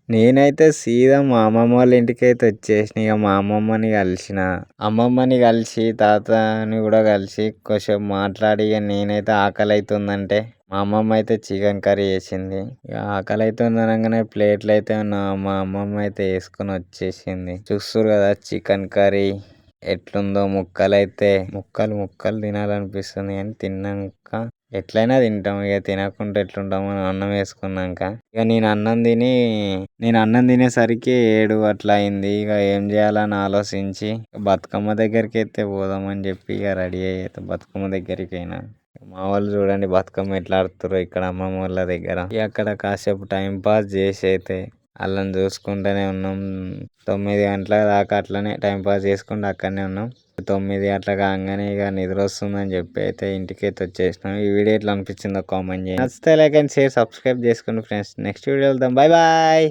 నేనైతే సీదా మా అమ్మమ్మ వాళ్ళ ఇంటికైతే వచ్చేసిన. ఇక మా అమ్మమ్మని కలిసిన, అమ్మమ్మని కలిసి తాతని కూడా కలిసి కొంచెం మాట్లాడి, ఇక నేనైతే ఆకలి అవుతుందంటే మా అమ్మమ్మ అయితే చికెన్ కర్రీ చేసింది. ఇక ఆకలి అవుతుంది అనగానే ప్లేట్లు అయితే మా అమ్మమ్మ అయితే వేసుకొని వచ్చేసింది. చూస్తురు కదా చికెన్ కర్రీ ఎట్లుందో. ముక్కలు తినాలనిపిస్తుంది కానీ తిన్నాక ఎట్లయినా తింటాం. ఇక తినకుండా ఎట్లుంటాము మనం అన్నం వేసుకున్నాక. ఇక నేను అన్నం తినేసరికి 7 అట్లా అయింది. ఇక ఏం చేయాలని ఆలోచించి బతుకమ్మ దగ్గరికి అయితే పోదామని చెప్పి ఇక రెడీ అయితే బతుకమ్మ దగ్గరికి అయినా. మా వాళ్ళు చూడండి బతుకమ్మ ఎట్లా ఆడుతుర్రో ఇక్కడ అమ్మమ్మ వాళ్ళ దగ్గర. ఇక అక్కడ కాసేపు టైం పాస్ చేసి అయితే వాళ్ళని చూసుకుంటూనే ఉన్నాం. 9 గంటల దాకా అట్లనే టైం పాస్ చేసుకుంటూ అక్కడనే ఉన్నాం. 9 అట్లా కాగానే ఇక నిద్ర వస్తుందని చెప్పి అయితే ఇంటికైతే వచ్చేసినాం. ఈ వీడియో ఎట్లా అనిపించిందో కామెంట్ చేయండి. నచ్చితే లైక్ అండ్ షేర్, సబ్స్క్రైబ్ చేసుకోండి ఫ్రెండ్స్. నెక్స్ట్ వీడియో వెళ్దాం. Bye bye.